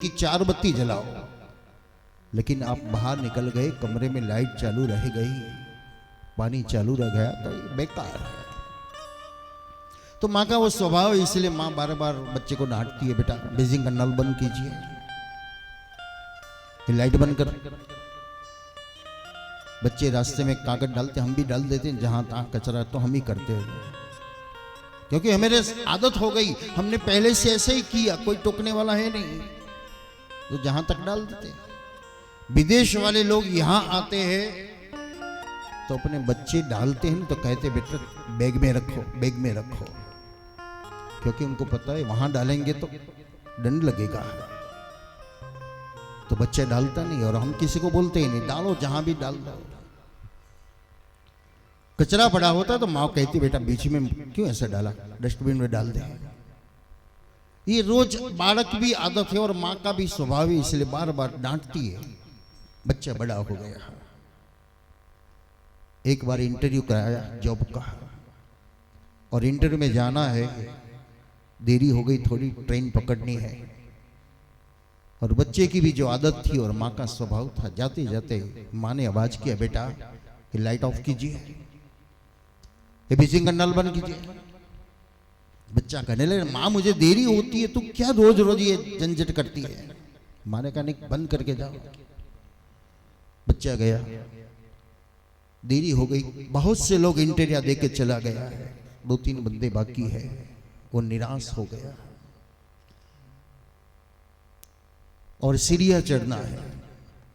कि 4 बत्ती जलाओ, लेकिन आप बाहर निकल गए, कमरे में लाइट चालू रह गई, पानी चालू रह गया, तो ये बेकार है। तो माँ का वो स्वभाव है, इसलिए माँ बार बार बच्चे को डांटती है, बेटा बेसिंग का नल बंद कीजिए, लाइट बंद कर। बच्चे रास्ते में कागज डालते, हम भी डाल देते हैं, जहां तहां कचरा तो हम ही करते हैं, क्योंकि हमें आदत हो गई, हमने पहले से ऐसे ही किया, कोई टोकने वाला है नहीं, तो जहां तक डाल देते। विदेश वाले लोग यहां आते हैं तो अपने बच्चे डालते हैं तो कहते बेटा बैग में रखो, बैग में रखो, क्योंकि उनको पता है वहां डालेंगे तो दंड लगेगा। तो बच्चा डालता नहीं, और हम किसी को बोलते ही नहीं, डालो जहां भी डाल दो। कचरा पड़ा होता तो माँ कहती बेटा बीच में क्यों ऐसा डाला, डस्टबिन में डाल दे। ये रोज बालक भी आदत है और माँ का भी स्वभाव है, इसलिए बार बार डांटती है। बच्चा बड़ा हो गया, एक बार इंटरव्यू कराया जॉब का, और इंटरव्यू में जाना है, देरी हो गई थोड़ी, ट्रेन पकड़नी है, और बच्चे की भी जो आदत थी और माँ का स्वभाव था, जाते जाते माँ ने आवाज किया बेटा ये लाइट ऑफ कीजिए, ये बेसिंग का नल बंद कीजिए। बच्चा कहने लगे माँ मुझे देरी होती है, तू क्या रोज रोज ये झंझट करती है। माँ ने कहा नहीं बंद करके जाओ। बच्चा गया, देरी हो गई, बहुत से लोग इंटरव्यू दे के चला गया है, 2-3 बंदे बाकी है, वो निराश हो गया और सीढ़ियां चढ़ना है,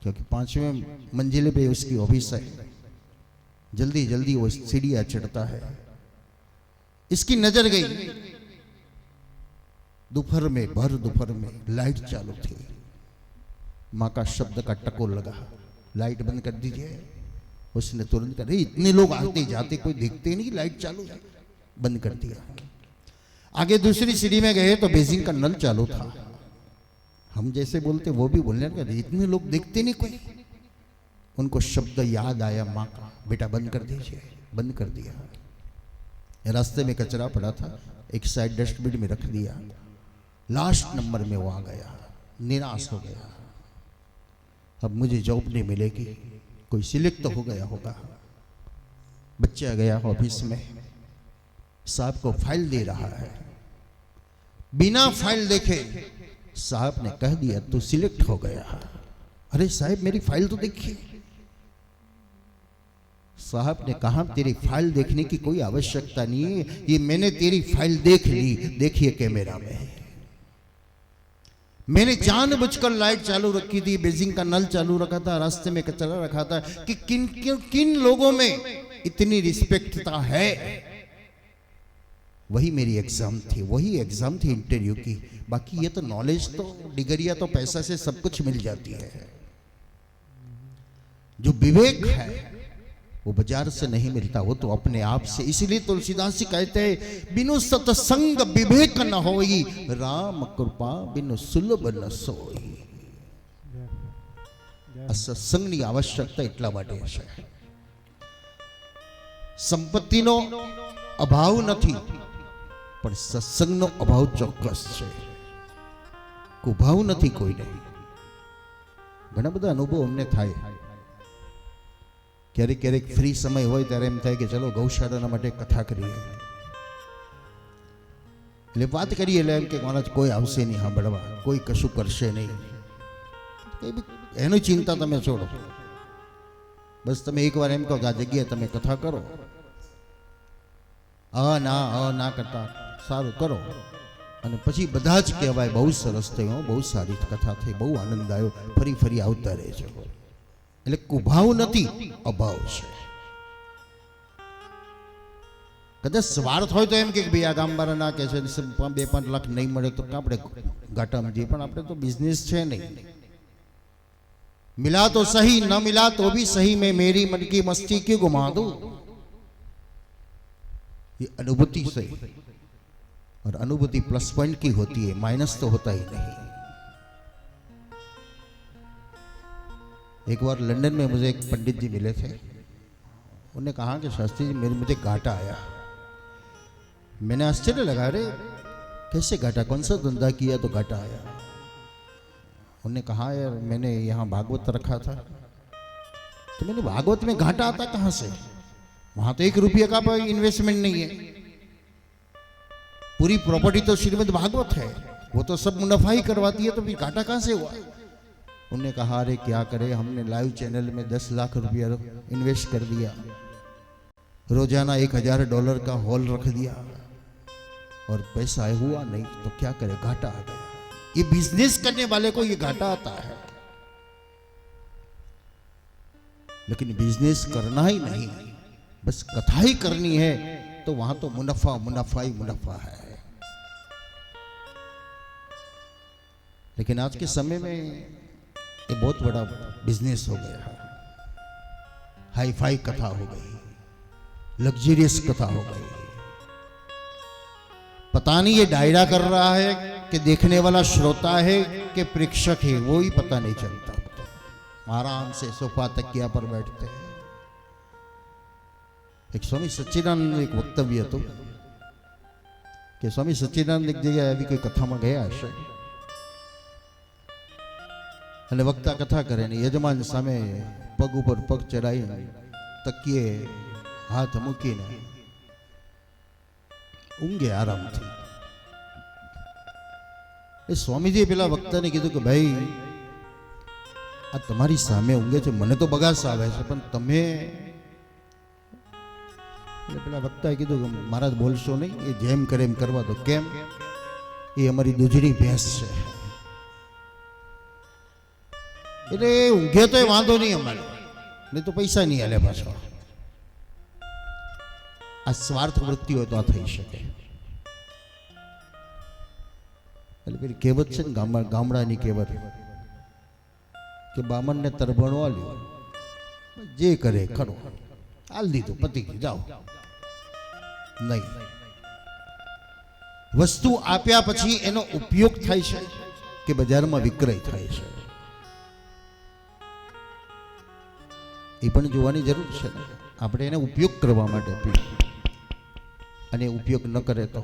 क्योंकि 5वें मंजिले पे उसकी ऑफिस है। जल्दी जल्दी वो सीढ़ियां चढ़ता है, इसकी नजर गई दोपहर में, भर दोपहर में लाइट चालू थी। माँ का शब्द का टकोर लगा, लाइट बंद कर दीजिए। उसने तुरंत कर, इतने लोग आते जाते कोई देखते नहीं, लाइट चालू है, बंद कर दिया। आगे दूसरी सीढ़ी में गए तो बेसिंग का नल चालू था। हम जैसे बोलते वो भी बोलने लगे, इतने लोग देखते नहीं कोई। उनको शब्द याद आया माँ का, बेटा बंद कर दीजिए, बंद कर दिया। रास्ते में कचरा पड़ा था, एक साइड डस्टबिन में रख दिया। लास्ट नंबर में वो आ गया, निराश हो गया, अब मुझे जॉब नहीं मिलेगी, कोई सिलेक्ट तो हो गया होगा। बच्चा गया ऑफिस में, साहब को फाइल दे रहा है, बिना फाइल देखे साहब ने कह दिया तू सिलेक्ट हो गया। अरे साहब मेरी फाइल तो देखिए। साहब ने कहा तेरी फाइल देखने की कोई आवश्यकता नहीं है, ये मैंने तेरी फाइल देख ली, देखिए कैमरा में। मैंने जानबूझकर लाइट चालू रखी थी, बेसिंग का नल चालू रखा था, रास्ते में कचरा रखा था, कि किन लोगों में इतनी रिस्पेक्टता है। वही मेरी एग्जाम थी, वही एग्जाम थी इंटरव्यू की। बाकी ये तो नॉलेज तो, डिग्रियां तो पैसा से सब कुछ मिल जाती है, जो विवेक है वो बाजार से नहीं मिलता, वो तो अपने आप से। इसलिए तुलसीदास जी कहते हैं बिनु सत्संग विवेक न होई, राम कृपा बिनु सुलभ न सोई। सत्संगની આવશ્યકતા એટલા માટે છે। સંપત્તિનો અભાવ નથી, પણ સત્સંગનો અભાવ ચોક્કસ છે। કુભાવ નથી કોઈને। ઘણા બધા અનુભવ અમને થાય, ક્યારેક ક્યારેક ફ્રી સમય હોય ત્યારે એમ થાય કે ચલો ગૌશાળાના માટે કથા કરીએ, એટલે વાત કરીએ, એટલે એમ કે મહારાજ કોઈ આવશે નહીં સાંભળવા, કોઈ કશું કરશે નહીં, એની ચિંતા તમે છોડો, બસ તમે એકવાર એમ કહો કે આ જગ્યાએ તમે કથા કરો, ના કરતા સારું કરો, અને પછી બધા જ કહેવાય બહુ સરસ થયું, બહુ સારી કથા થઈ, બહુ આનંદ આવ્યો, ફરી ફરી આવતા રહેજો। એટલે કુભાવ નથી, અભાવ છે। કદાચ સ્વાર્થ હોય તો એમ કે ભાઈ આ ગામવાળા ના કે છે 2-5 લાખ નહીં મળે તો આપણે ઘાટામાં જઈએ, પણ આપણે તો બિઝનેસ છે નહીં। मिला तो सही, न मिला तो भी सही, मैं मेरी मन की मस्ती क्यों घुमा दूं। ये अनुभूति से, और अनुभूति प्लस पॉइंट की होती है, माइनस तो होता ही नहीं। एक बार लंदन में मुझे एक पंडित जी मिले थे, उन्होंने कहा कि शास्त्री जी मुझे घाटा आया। मैंने आश्चर्य लगा, अरे कैसे घाटा, कौन सा धंधा किया तो घाटा आया। उन्होंने कहा यार मैंने यहाँ भागवत रखा था, तो मैंने भागवत में घाटा आता कहाँ से? वहां तो 1 रुपये का इन्वेस्टमेंट नहीं है, पूरी प्रॉपर्टी तो श्रीमद् भागवत है, वो तो सब मुनाफा ही करवाती है, तो फिर घाटा कहाँ से हुआ? उन्होंने कहा अरे क्या करे, हमने लाइव चैनल में 10 लाख रुपया इन्वेस्ट कर दिया, रोजाना $1000 का हॉल रख दिया और पैसा हुआ नहीं, तो क्या करे, घाटा आ गया। ये बिजनेस करने वाले को ये घाटा आता है, लेकिन बिजनेस करना ही नहीं, बस कथा ही करनी है, तो वहां तो मुनाफा मुनाफा ही मुनाफा है। लेकिन आज के समय में ये बहुत बड़ा बिजनेस हो गया है, हाई फाई कथा हो गई, लग्जरियस कथा हो गई। पता नहीं ये डायरा कर रहा है कि देखने वाला श्रोता है कि प्रेक्षक है, वो ही पता नहीं चलता। आराम से सोफा तकिया पर बैठते हैं। एक स्वामी सच्चिदानंद एक वक्तव्य હતું કે સ્વામી સચ્ચિદાનંદ એક જગ્યાએ આવી કોઈ કથામાં ગયા હશે અને વક્તા કથા કરે ને યજમાન સામે પગ ઉપર પગ ચડાઈ તકીએ હાથ મૂકીને ઊંઘે આરામથી। એ સ્વામીજીએ પેલા વક્તાને કીધું કે ભાઈ આ તમારી સામે ઊંઘે છે, મને તો બગાસ આવે છે, પણ તમે પેલા વક્તાએ કીધું કે મહારાજ બોલશો નહીં, એ જેમ કરે એમ કરવા દો। કેમ? એ અમારી દૂધની ભેંસ છે, એટલે ઊંઘે તો એ વાંધો નહીં અમારે, નહીં તો પૈસા નહીં હાલે પાછો। આ સ્વાર્થ વૃત્તિ હોય તો આ થઈ શકે। એટલે પેલી કહેવત છે ને ગામડાની કહેવત કે બામણને તરભણો આલ્યો, જે કરે ખરો, હાલ દીધું, પતી ગયું, જાઓ। નહીં, વસ્તુ આપ્યા પછી એનો ઉપયોગ થાય છે કે બજારમાં વિક્રય થાય છે, એ પણ જોવાની જરૂર છે ને। આપણે એને ઉપયોગ કરવા માટે આપીએ અને ઉપયોગ ન કરે તો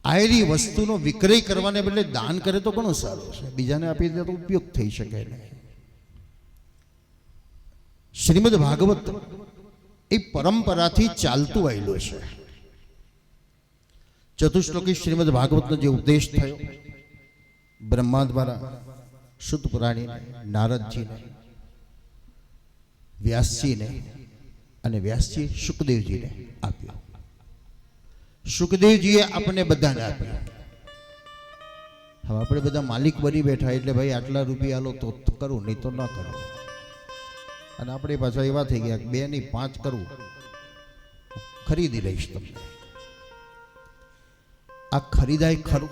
આયેલી વસ્તુનો વિક્રય કરવાને બદલે દાન કરે તો ઘણું સારું છે, બીજાને આપી દે તો ઉપયોગ થઈ શકે નહીં। શ્રીમદ ભાગવત એ પરંપરાથી ચાલતું આવેલું છે। ચતુશ્લોકી શ્રીમદ ભાગવતનો જે ઉપદેશ થયો બ્રહ્મા દ્વારા શુદ્ધ પુરાણીને, નારદજીને, વ્યાસજીને, અને વ્યાસજી શુકદેવજીને આપ્યો। શુકદેવજીએ આપણને બધાને આપ્યો। હવે આપણે બધા માલિક બની બેઠા, એટલે ભાઈ આટલા રૂપિયા આલો તો કરું, નહીં તો ન કરું। અને આપણે પાછા એવા થઈ ગયા 2 નહીં 5 કરવું, ખરીદી લઈશ તમને। આ ખરીદાય ખરું,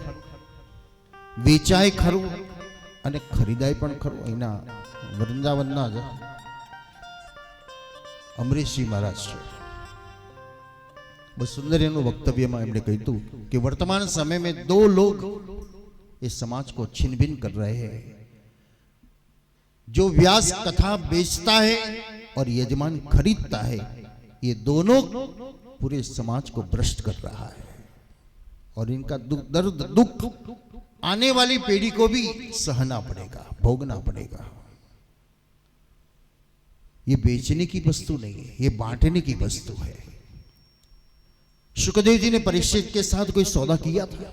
વેચાય ખરું અને ખરીદાય પણ ખરું। અહીંના વૃંદાવનના જ અમરીશજી મહારાજ છે, बहुत सुंदर एनु वक्तव्य में हमने कहतु कि वर्तमान समय में 2 लोग इस समाज को छिन भिन कर रहे हैं। जो व्यास कथा बेचता है और यजमान खरीदता है, ये दोनों पूरे समाज को भ्रष्ट कर रहा है और इनका दर्द दुख आने वाली पीढ़ी को भी सहना पड़ेगा, भोगना पड़ेगा। ये बेचने की वस्तु नहीं है, ये बांटने की वस्तु है। शुकदेव जी ने परीक्षित के साथ कोई सौदा किया था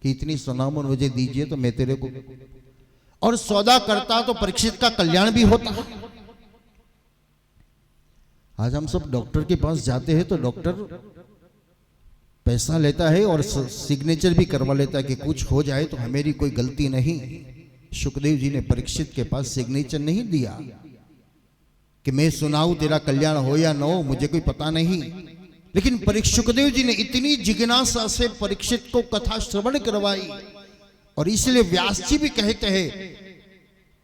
कि इतनी सोनामन मुझे दीजिए तो मैं तेरे को, और सौदा करता तो परीक्षित का कल्याण भी होता। आज हम सब डॉक्टर के पास जाते हैं तो डॉक्टर पैसा लेता है और सिग्नेचर भी करवा लेता है कि कुछ हो जाए तो मेरी कोई गलती नहीं। शुकदेव जी ने परीक्षित के पास सिग्नेचर नहीं दिया कि मैं सुनाऊं तेरा कल्याण हो या न हो, मुझे कोई पता नहीं। लेकिन शुकदेव जी ने इतनी जिज्ञासा से परीक्षित को कथा श्रवण करवाई और इसलिए व्यास जी भी कहते हैं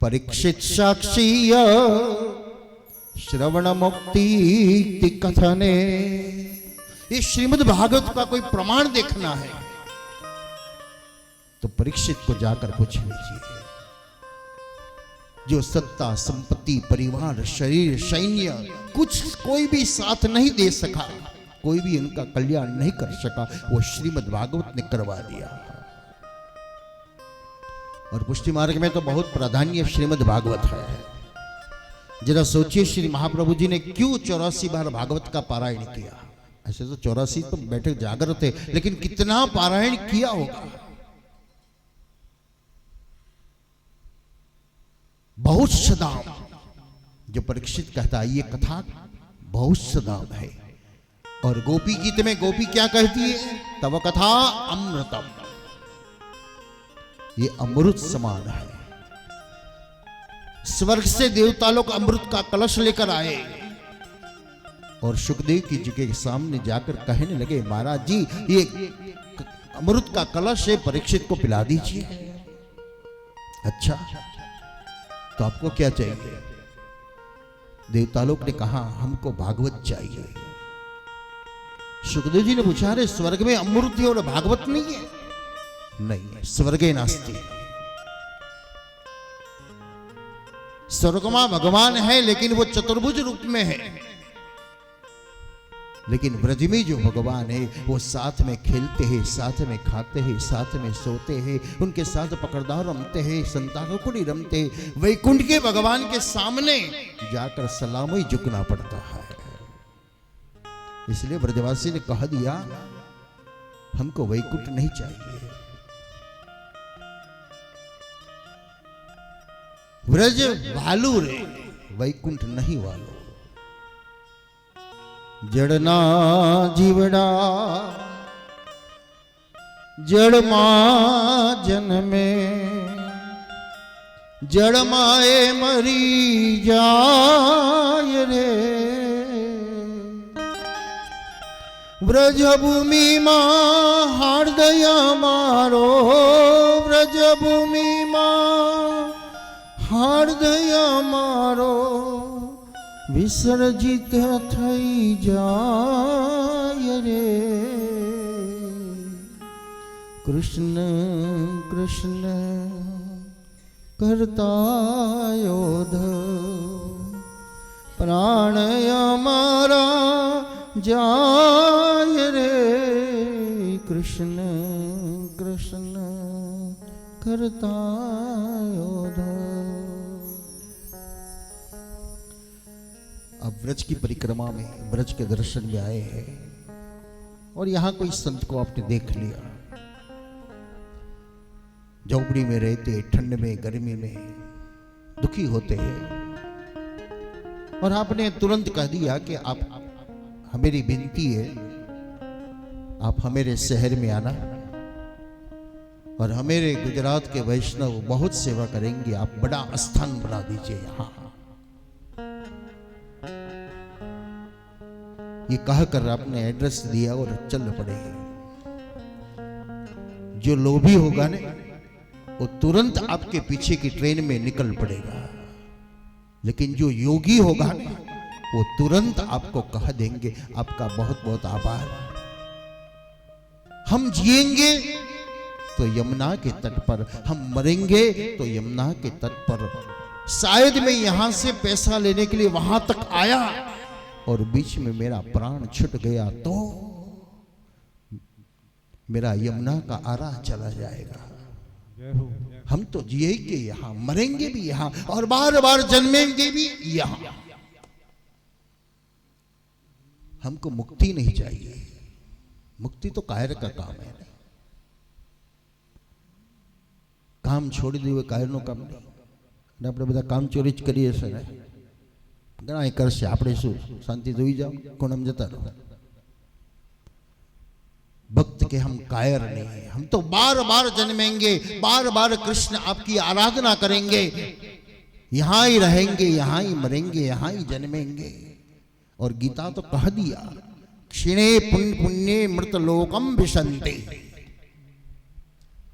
परीक्षित साक्षी श्रवण मुक्ति कथने। ये श्रीमद् भागवत का कोई प्रमाण देखना है तो परीक्षित को जाकर पूछ लीजिए। जो सत्ता, संपत्ति, परिवार, शरीर, सैन्य कुछ कोई भी साथ नहीं दे सका, कोई भी इनका कल्याण नहीं कर सका, वो श्रीमद् भागवत ने करवा दिया। और पुष्टि मार्ग में तो बहुत प्राधान्य श्रीमद् भागवत है। जरा सोचिए श्री महाप्रभु जी ने क्यों 84 बार भागवत का पारायण किया। ऐसे तो 84 तो बैठे जागृत थे, लेकिन कितना पारायण किया होगा। बहुत सदाम, जो परीक्षित कहता है ये कथा बहुत सदाम है। और गोपी गीत में गोपी क्या कहती है, तव कथा अमृतम, ये अमृत समान है। स्वर्ग से देवता लोग अमृत का कलश लेकर आए और सुखदेव की जी के सामने जाकर कहने लगे, महाराज जी ये अमृत का कलश है, परीक्षित को पिला दीजिए। अच्छा तो आपको क्या चाहिए? देवता लोग ने कहा हमको भागवत चाहिए। सुखदेव जी ने पूछा, अरे स्वर्ग में अमृत है और भागवत नहीं है? नहीं, स्वर्गे नास्ति। स्वर्ग में भगवान है लेकिन वो चतुर्भुज रूप में है, लेकिन ब्रज में जो भगवान है वो साथ में खेलते हैं, साथ में खाते हैं, साथ में सोते हैं, उनके साथ पकड़दार रमते हैं, संताकुड़ी रमते हैं। वैकुंठ के भगवान के सामने जाकर सलाम ही झुकना पड़ता है। इसलिए ब्रजवासी ने कह दिया हमको वैकुंठ नहीं चाहिए। ब्रज वालू रे, वैकुंठ नहीं वालो। जड़ना जीवड़ा जड़ मां जन्मे, जड़ माए मरी जाय रे। ब्रज भूमि मां हार्दय मारो, ब्रज भूमि मां हार्दय मारो, विसर्जित थई जाय रे। कृष्ण कृष्ण करता योध, प्राण हमारा जाय रे। कृष्ण कृष्ण करता योध। अब ब्रज की परिक्रमा में, ब्रज के दर्शन में आए हैं और यहां कोई संत को आपने देख लिया, झोपड़ी में रहते, ठंड में गर्मी में दुखी होते हैं, और आपने तुरंत कह दिया कि आप, मेरी विनती है आप हमारे शहर में आना और हमारे गुजरात के वैष्णव बहुत सेवा करेंगे, आप बड़ा स्थान बना दीजिए यहां। ये कहकर आपने एड्रेस दिया और चल पड़े। जो लोभी होगा ना वो तुरंत आपके पीछे की ट्रेन में निकल पड़ेगा, लेकिन जो योगी होगा ना वो तुरंत आपको कह देंगे आपका बहुत बहुत आभार। हम जिएंगे तो यमुना के तट पर, हम मरेंगे तो यमुना के तट पर। शायद मैं यहां से पैसा लेने के लिए वहां तक आया और बीच में मेरा प्राण छूट गया तो मेरा यमुना का आरा चला जाएगा। हम तो जिएंगे यहां, मरेंगे भी यहां और बार बार जन्मेंगे भी यहां। हमको मुक्ति नहीं चाहिए। मुक्ति तो कायर का काम है। काम छोड़ी दे कायर नो काम नहीं। अपने બધા કામ ચોરી જ કરીએ છે ને, ઘણા કરશે, આપણે શું શાંતિ જોઈ જાઓ, કોણમ જતા રહો। भक्त के हम कायर नहीं है, हम तो बार बार जन्मेंगे, बार बार कृष्ण आपकी आराधना करेंगे, यहां ही रहेंगे, यहां ही मरेंगे, यहां ही जन्मेंगे। और गीता तो कह दिया क्षीणे पुण्ये मृतलोकम विशन्ते।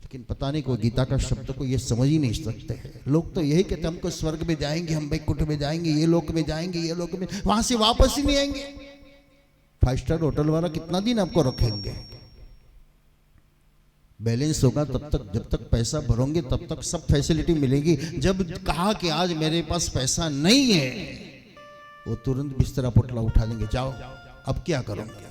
लेकिन पता नहीं कोई गीता का शब्द को ये समझ ही नहीं सकते हैं। लोग तो यही कहते हमको स्वर्ग में जाएंगे, हम वैकुंठ में जाएंगे, ये लोक में जाएंगे, ये लोक में, वहां से वापस ही नहीं आएंगे। 5 स्टार होटल वाला कितना दिन आपको रखेंगे? बैलेंस होगा तब तक, जब तक पैसा भरोगे तब तक सब फैसिलिटी मिलेगी। जब कहा कि आज मेरे पास पैसा नहीं है, वो तुरंत बिस्तरा पोटला उठा लेंगे, जाओ अब क्या करोगे?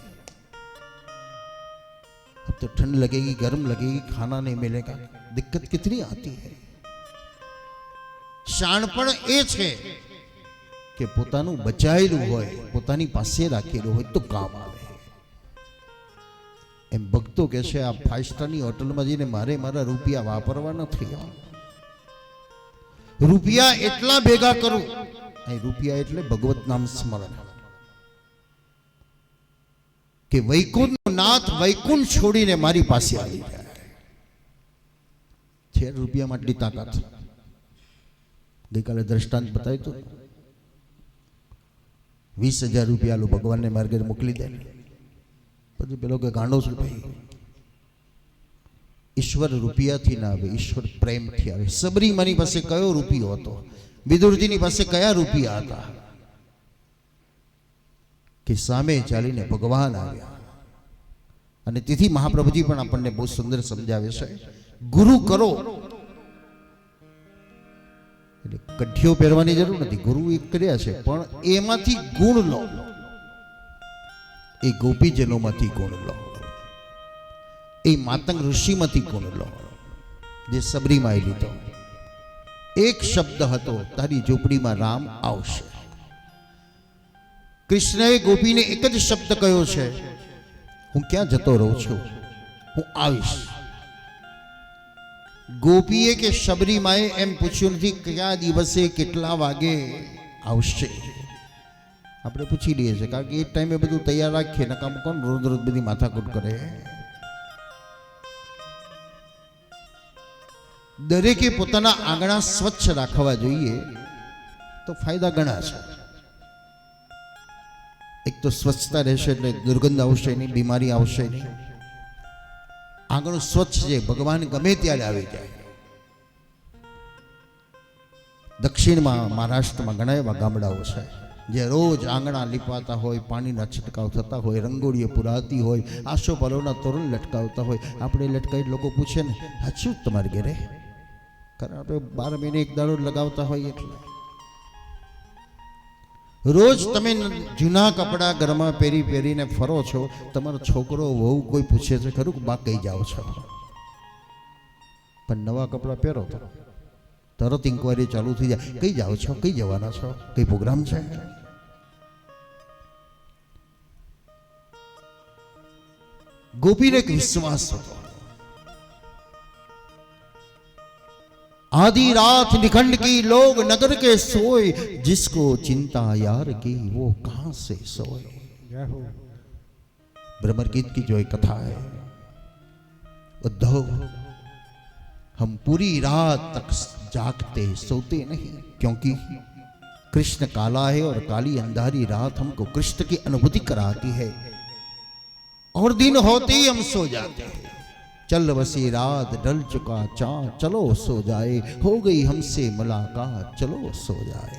अब तो ठंड लगेगी, गर्म लगेगी, खाना नहीं मिलेगा, दिक्कत कितनी आती है। શાણપણ એ છે કે પોતાનું બચાયેલું હોય, પોતાની પાસે રાખેલું હોય તો કામ આવે. એમ ભક્તો કે છે આ 5 સ્ટારની હોટલમાં જઈને મારે મારા રૂપિયા વાપરવા નથી. રૂપિયા એટલા ભેગા કરું. અહીં રૂપિયા એટલે ભગવત નામ સ્મરણ, કે વૈકુંઠ નાથ વૈકુંઠ છોડીને મારી પાસે આવી જાય છે. રૂપિયામાં આટલી તાકાત. ગઈકાલે દ્રષ્ટાંત બતાવ્યું હતું. 20,000 રૂપિયા ભગવાનને માર્ગે મોકલી દે. પછી પેલો કે ગાંડો છું ભાઈ, ઈશ્વર રૂપિયાથી ના આવે, ઈશ્વર પ્રેમથી આવે. સબરી મારી પાસે કયો રૂપિયો હતો? વિદુરજીની પાસે કયા રૂપિયા હતા? કે સામે ચાલીને ભગવાન આવ્યા. અને તેથી મહાપ્રભુજી પણ આપણને બહુ સુંદર સમજાવે છે, ગુરુ કરો એટલે કઠિયો પહેરવાની જરૂર નથી. ગુરુ એક કર્યા છે, પણ એમાંથી ગુણ લો. એ ગોપીજનોમાંથી ગુણ લો, એ માતંગ ઋષિમાંથી ગુણ લો, જે સબરીમાં લીધો. એક શબ્દ હતો, તારી ઝૂંપડીમાં રામ આવશે. કૃષ્ણએ ગોપીને એક જ શબ્દ કહ્યો છે, હું ક્યાં જતો રહું છું, હું આવીશ. ગોપીએ કે શબરીમાએ એમ પૂછ્યું નથી કયા દિવસે કેટલા વાગે આવશે. આપણે પૂછી લઈએ છીએ, કારણ કે એ ટાઈમે બધું તૈયાર રાખીએ, નકામ કોણ રોજ રોજ બધી માથાકૂટ કરે. દરેકે પોતાના આંગણા સ્વચ્છ રાખવા જોઈએ તો ફાયદા ઘણા છે. એક તો સ્વચ્છતા રહેશે એટલે દુર્ગંધ આવશે નહીં, બીમારી આવશે નહીં. આંગણું સ્વચ્છ છે, ભગવાન ગમે ત્યારે આવી જાય. દક્ષિણમાં મહારાષ્ટ્રમાં ઘણા એવા ગામડાઓ છે જે રોજ આંગણા લીપાતા હોય, પાણીના છંટકાવ થતા હોય, રંગોળીઓ પુરાતી હોય, આસોપાલવના તોરણ લટકાવતા હોય. આપણે લટકાવી લોકો પૂછે ને, હા શું તમારે ઘરે? કારણ આપણે 12 મહિને એક દાડો લગાવતા હોય. એટલે રોજ તમે જૂના કપડા ઘરમાં પહેરીને ફરો છો. તમારો છોકરો વહુ કોઈ પૂછે છે ખરું કે બા કઈ જાઓ છો? પણ નવા કપડા પહેરો તો તરત ઇન્કવાયરી ચાલુ થઈ જાય, કઈ જાઓ છો, કઈ જવાના છો, કઈ પ્રોગ્રામ છે? ગોપીને એક વિશ્વાસ હતો, आधी रात निखंड की लोग नगर के सोए, जिसको चिंता यार की वो कहां से सोए. ब्रह्म गीत की जो एक कथा है, उद्धव हम पूरी रात तक जागते सोते नहीं, क्योंकि कृष्ण काला है और काली अंधारी रात हमको कृष्ण की अनुभूति कराती है, और दिन होते ही हम सो जाते हैं. चल बसी रात ढल चुका चांद, चलो सो जाए, हो गई हमसे मुलाकात, चलो सो जाए.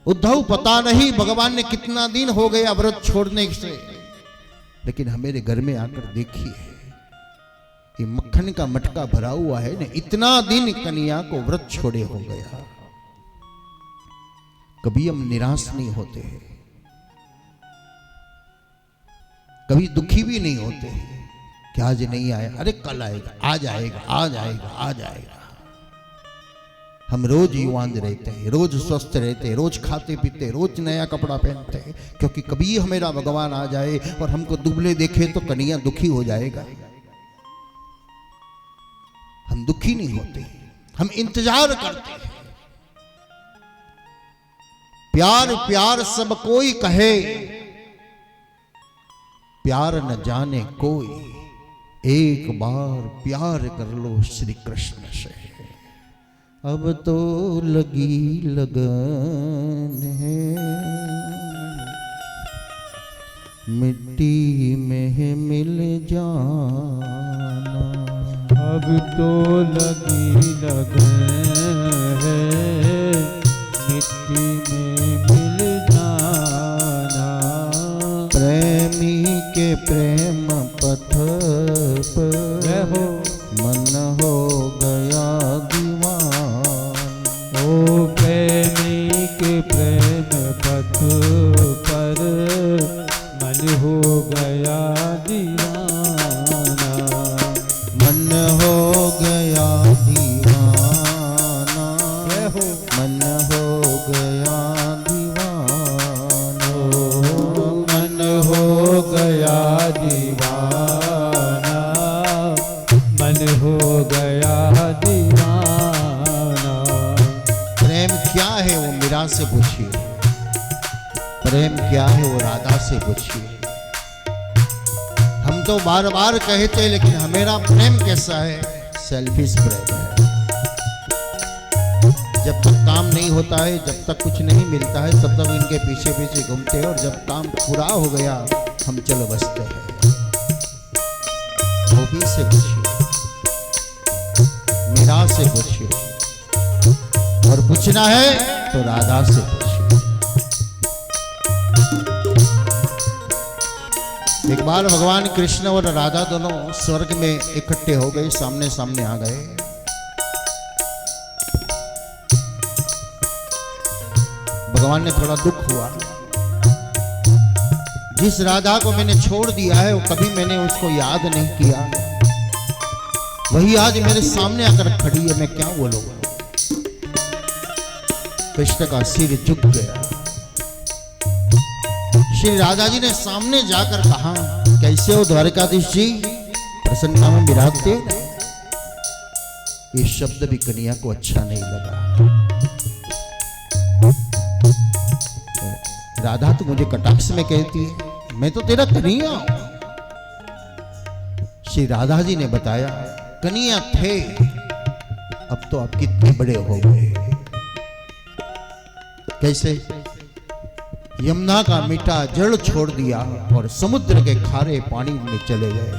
उद्धव पता नहीं भगवान ने कितना दिन हो गया व्रत छोड़ने से, लेकिन हमारे घर में आकर देखिए ये मक्खन का मटका भरा हुआ है ना, इतना दिन कन्या को व्रत छोड़े हो गया. कभी हम निराश नहीं होते, कभी दुखी भी नहीं होते कि आज नहीं आया, अरे कल आएगा, आज आएगा, आज आएगा, आज आएगा. हम रोज युवान रहते हैं, रोज स्वस्थ रहते हैं, रोज खाते पीते, रोज नया कपड़ा पहनते हैं, क्योंकि कभी हमेरा भगवान आ जाए और हमको दुबले देखे तो कन्हैया दुखी हो जाएगा. हम दुखी नहीं होते, हम इंतजार करते हैं. प्यार प्यार सब कोई कहे, प्यार न जाने कोई, एक बार प्यार कर लो श्री कृष्ण से. अब तो लगी लगन है, मिट्टी में मिल जाना. अब तो लगी लगन है, मिट्टी में मिल जाना. प्रेमी के प्रेम पथ पर हो मन हो गया दीवान. ओ प्रेमी के प्रेम पथ पर मन हो गया दीवाना. मन हो गया दीवाना. मन हो गया दीवाना। प्रेम क्या है वो मीरा से पूछिए, प्रेम क्या है वो राधा से पूछिए। हम तो बार बार कहते लेकिन हमारा प्रेम कैसा है? सेल्फिश प्रेम है। जब तक काम नहीं होता है, जब तक कुछ नहीं मिलता है, तब तक इनके पीछे पीछे घूमते हैं, और जब काम पूरा हो गया हम चल बसते हैं। गोपी से पूछिए, मीरा से पूछिए, और पूछना है तो राधा से पूछिए। एक बार भगवान कृष्ण और राधा दोनों स्वर्ग में इकट्ठे हो गए, सामने सामने आ गए। भगवान ने थोड़ा दुख हुआ, जिस राधा को मैंने छोड़ दिया है वो कभी मैंने उसको याद नहीं किया, वही आज मेरे सामने आकर खड़ी है, मैं क्या बोलूंगा। कृष्ण का सिर झुक गया। श्री राधा जी ने सामने जाकर कहा, कैसे हो द्वारकाधीश जी, प्रसन्नता में विराजते? ये शब्द भी कन्हैया को अच्छा नहीं लगा। राधा तो मुझे कटाक्ष में कहती है, मैं तो तेरा कन्हैया हूं। श्री राधा जी ने बताया, कन्हैया थे, अब तो आप कितने बड़े हो गए। कैसे? यमुना का मीठा जल छोड़ दिया और समुद्र के खारे पानी में चले गए।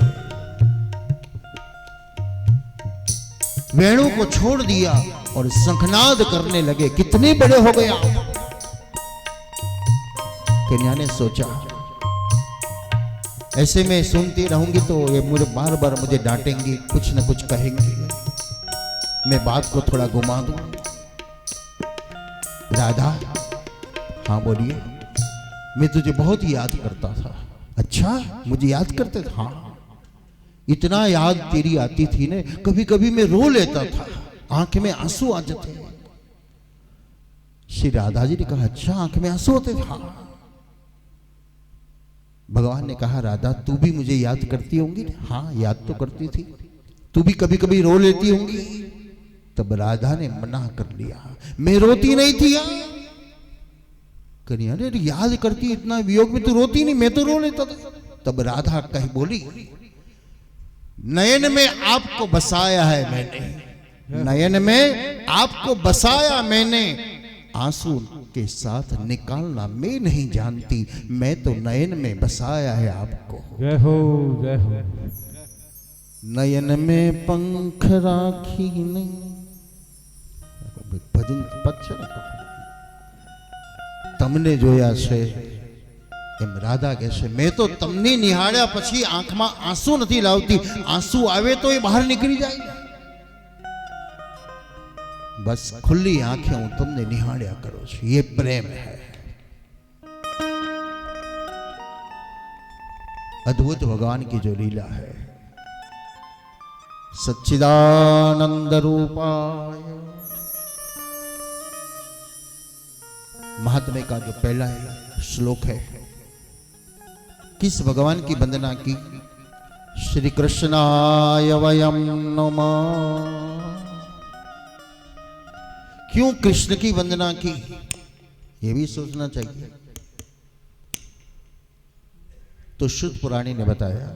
वेणु को छोड़ दिया और शंखनाद करने लगे, कितने बड़े हो गए आप। कन्या ने सोचा, ऐसे में सुनती रहूंगी तो ये मुझे बार बार मुझे डांटेंगी, कुछ न कुछ कहेंगी, मैं बात को थोड़ा घुमा दूं। राधा, हाँ बोलिए, मैं तुझे बहुत याद करता था। अच्छा, मुझे याद करते थे? हाँ, इतना याद तेरी आती थी ने, कभी कभी मैं रो लेता था, आंख में आंसू आ जाते। श्री राधा जी ने कहा, अच्छा आंख में आंसू होते थे? हाँ। भगवान ने कहा, राधा तू भी मुझे याद करती होंगी? हाँ, याद तो करती थी। तू भी कभी कभी रो लेती होंगी? तब राधा ने मना कर लिया, मैं रोती नहीं थी। कन्हैया ने, याद करती, इतना वियोग में तू रोती नहीं, मैं तो रो लेता था। तब राधा कही बोली, नयन में आपको बसाया है मैंने, नयन में आपको बसाया मैंने, आंसू के साथ निकालना मैं नहीं जानती, मैं तो नयन में बसाया है आपको। जय हो, जय हो। नयन में पंख राखी नहीं, भजन पद तमने जोया छे एम राधा कहे, मैं तो तमने निहाळ्या पछी आंखमां आंसू नहीं लावती, आंसू आवे तो ये बाहर निकली जाए। बस खुली आंखें हूं तुमने निहाळ्या करो छो, ये प्रेम है। अद्भुत भगवान की जो लीला है। सच्चिदानंद रूपाय, महात्म्य का जो पहला श्लोक है, किस भगवान की वंदना की? श्री कृष्णाय वयम नमः। क्यों कृष्ण की वंदना की, ये भी सोचना चाहिए। तो शुद्ध पुराणी ने बताया,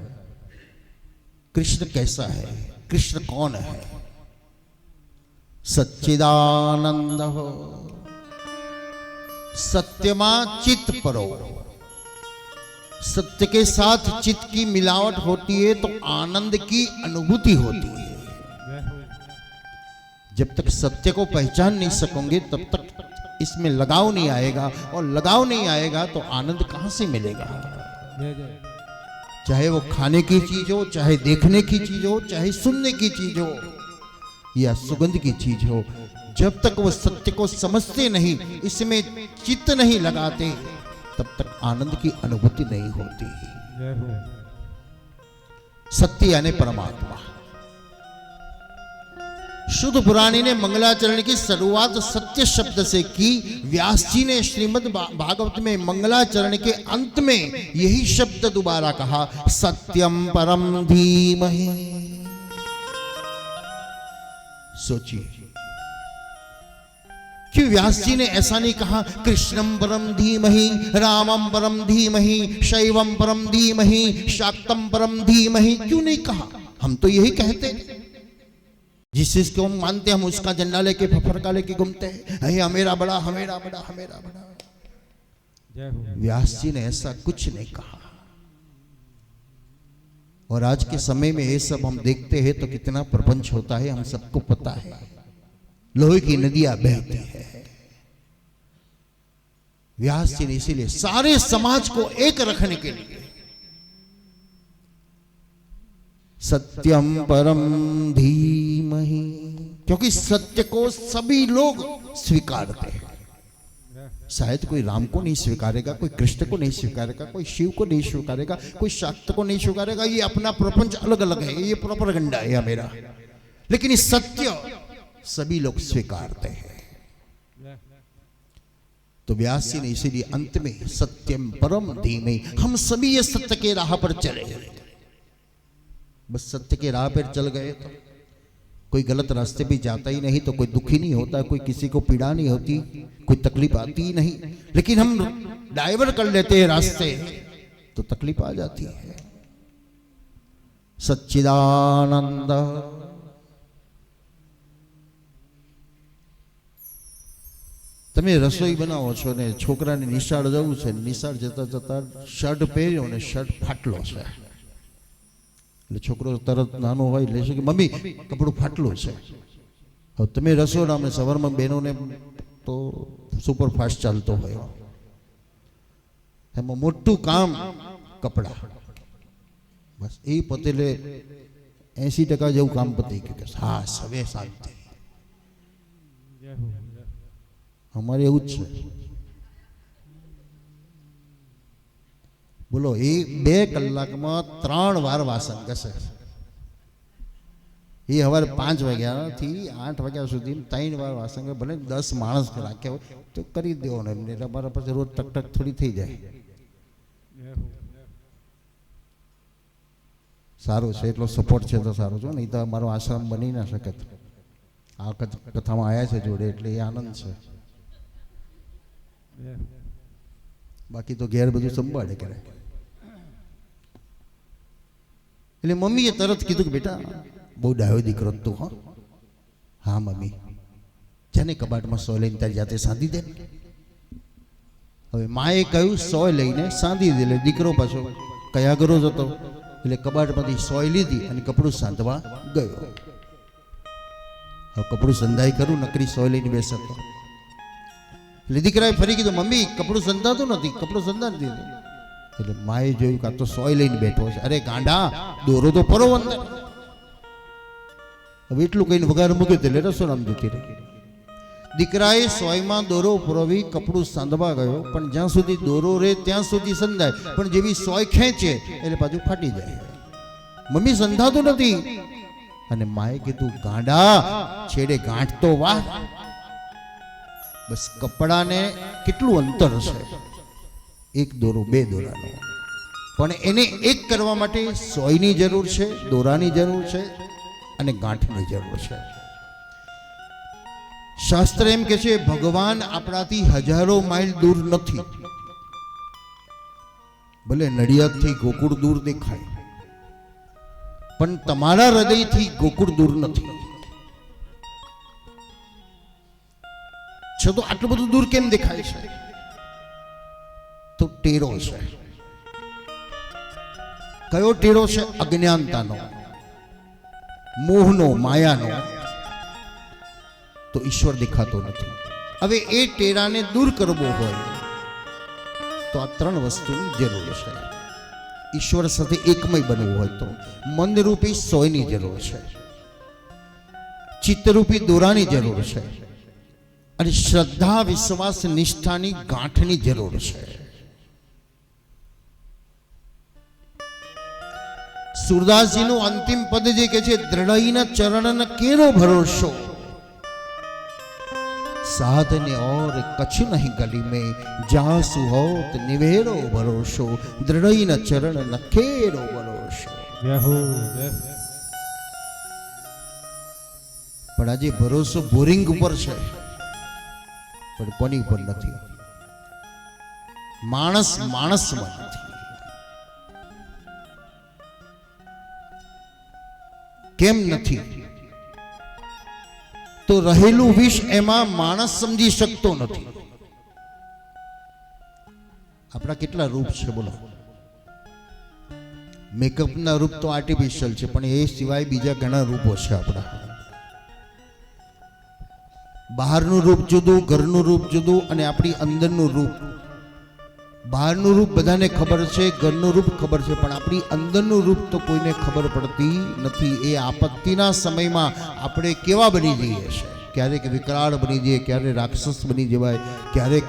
कृष्ण कैसा है, कृष्ण कौन है? सच्चिदानंद हो, सत्यमा चित परो। सत्य के साथ चित्त की मिलावट होती है तो आनंद की अनुभूति होती है। जब तक सत्य को पहचान नहीं सकोगे तब तक इसमें लगाव नहीं आएगा, और लगाव नहीं आएगा तो आनंद कहां से मिलेगा? चाहे वो खाने की चीज हो, चाहे देखने की चीज हो, चाहे सुनने की चीज हो, या सुगंध की चीज हो, जब तक वो सत्य को समझते नहीं, इसमें चित्त नहीं लगाते, तब तक आनंद की अनुभूति नहीं होती। सत्य यानी परमात्मा। शुद्ध पुराणी ने मंगलाचरण की शुरुआत सत्य शब्द से की। व्यास जी ने श्रीमद् भागवत में मंगलाचरण के अंत में यही शब्द दोबारा कहा, सत्यम परम धीमहि। सोचिए, क्यों व्यास जी ने ऐसा नहीं कहा कृष्णम परम धीमहि, रामम परम धीमहि, शैवम परम धीमहि, शाक्तम परम धीमहि? क्यों नहीं कहा? हम तो यही कहते, जिस चीज को हम मानते हम उसका झंडा लेके फफरका लेके घूमते हैं, अरे हमेरा बड़ा, हमेरा बड़ा, हमेरा बड़ा। जय हो। व्यास जी ने ऐसा कुछ नहीं कहा। और आज के समय में ये सब हम देखते हैं तो कितना प्रपंच होता है, हम सबको पता है। लोहे की नदियां बहती है। व्यास जी ने इसीलिए सारे समाज को एक रखने के लिए सत्यम परम धीमहि, क्योंकि सत्य को सभी लोग स्वीकारते हैं। शायद कोई राम को नहीं स्वीकारेगा, कोई कृष्ण को नहीं स्वीकारेगा, कोई शिव को नहीं स्वीकारेगा, कोई शाक्त को नहीं स्वीकारेगा। ये अपना प्रपंच अलग अलग है, ये प्रोपेगेंडा है मेरा। लेकिन ये सत्य सभी लोग स्वीकारते हैं। तो व्यास जी ने इसीलिए अंत में सत्यम परम धीमहि, हम सभी ये सत्य के राह पर चले। बस सत्य के राह पर चल गए तो कोई गलत रास्ते भी जाता ही नहीं, तो कोई दुखी नहीं होता, कोई किसी को पीड़ा नहीं होती, कोई तकलीफ आती ही नहीं। लेकिन हम डाइवर्ट कर लेते हैं रास्ते तो तकलीफ आ जाती है। सच्चिदानंद તમે રસોઈ બનાવો છો ને છોકરાને નિશાળ જવું છે, નિશાળ જતા જતા શર્ટ પહેર્યો ને શર્ટ ફાટલો છે, એટલે છોકરો તરત નાનો હોય એટલે કે મમ્મી કપડું ફાટલું છે. હવે તમે રસોડામાં સવારમાં બહેનોને તો સુપરફાસ્ટ ચાલતો હોય, એમાં મોટું કામ કપડા, બસ એ પતેલે 80% જેવું કામ પતી ગયું. હા હવે શાંતિ. અમારે એવું જ છે. બોલો એ 2 કલાકમાં 3 વાર વાસણ ઘસે. એ સવારે 5 વાગ્યાથી 8 વાગ્યા સુધી 3 વાર વાસણ, ભલે 10 માણસ રાખ્યા હોય તો કરી દેવાનો એમને. અમારા પાસે રોજ ટકટક થોડી થઈ જાય. સારું છે, એટલો સપોર્ટ છે તો સારું છે, નહીં તો અમારો આશ્રમ બની ના શકે. આ કથામાં આવ્યા છે જોડે એટલે એ આનંદ છે. બાકી તો ઘેર બધું સંભાળે કરે. એટલે મમ્મીએ તરત કીધું કે બેટા બહુ ડાયો દીકરો તું. હા મમ્મી, જાને કબાટમાં સોય લઈને તારી જાતે સાંધી દે. હવે માએ કહ્યું સોય લઈને સાંધી દે. એટલે દીકરો પાછો કયા ઘરો જતો, એટલે કબાટમાંથી સોય લીધી અને કપડું સાંધવા ગયો. હવે કપડું સંધાઈ કરું, નકરી સોય લઈને બેસતો. એટલે દીકરાએ ફરી કીધું મમ્મી કપડું સંધાતું નથી, કપડું સંધાતી દીધું. એટલે માએ જોયું કે આ તો સોય લઈને બેઠો છે. અરે ગાંડા, દોરો તો પરો અંદર. હવે એટલું કહીને વગાર મૂક્યું એટલે રસોડામાં જતી રહી. દીકરાએ સોયમાં દોરો પરોવી કપડું સાંધવા ગયો, પણ જ્યાં સુધી દોરો રહે ત્યાં સુધી સંધાય, પણ જેવી સોય ખેંચે એટલે પાછું ફાટી જાય. મમ્મી સંધાતું નથી. અને માએ કીધું ગાંડા, છેડે ગાંઠ તો વાહ. બસ કપડાને કેટલું અંતર છે, 1 દોરો 2 દોરાનો, પણ એને એક કરવા માટે સોયની જરૂર છે, દોરાની જરૂર છે અને ગાંઠની જરૂર છે. શાસ્ત્ર એમ કે છે ભગવાન આપણાથી હજારો માઇલ દૂર નથી. ભલે નડિયાદથી ગોકુળ દૂર દેખાય, પણ તમારા હૃદયથી ગોકુળ દૂર નથી. છે તો આટલું બધું દૂર કેમ દેખાય છે? તો ટેરો છે. કયો ટેરો છે? અજ્ઞાનતાનો, મોહનો, માયાનો. તો ઈશ્વર દેખાતો નથી. હવે એ ટેરાને દૂર કરવો હોય તો આ 3 વસ્તુની જરૂર છે. ઈશ્વર સાથે એકમય બનવું હોય તો મનરૂપી સોયની જરૂર છે, ચિત્તરૂપી દોરાની જરૂર છે અને શ્રદ્ધા, વિશ્વાસ, નિષ્ઠાની ગાંઠની જરૂર છે. સુરદાસજીનું અંતિમ પદ જે કે છે દ્રઢઈના ચરણ કેરો ભરોસો, સાધને ઓર કછ નહીં ગલી में जासु होत निवेरो भरोसो, દ્રઢઈના ચરણ નખેરો ભરોસો. પણ આજે ભરોસો બોરિંગ ઉપર છે, પણ કોની ઉપર નથી? માણસ માણસમાં નથી. કેમ નથી? તો રહેલું વિષ એમાં માણસ સમજી શકતો નથી. આપણા કેટલા રૂપ છે બોલો? મેકઅપના રૂપ તો આર્ટિફિશિયલ છે, પણ એ સિવાય બીજા ઘણા રૂપો છે આપણા. બહારનું રૂપ જુદું, ઘરનું રૂપ જુદું, અને આપણી અંદરનું રૂપ. બહારનું રૂપ બધાને ખબર છે, ઘરનું રૂપ ખબર છે, પણ આપણી અંદરનું રૂપ તો કોઈને ખબર પડતી નથી. એ આપત્તિના સમયમાં આપણે કેવા બની જઈએ છીએ. ક્યારેક વિકરાળ બની જઈએ, ક્યારેક રાક્ષસ બની જવાય, ક્યારેક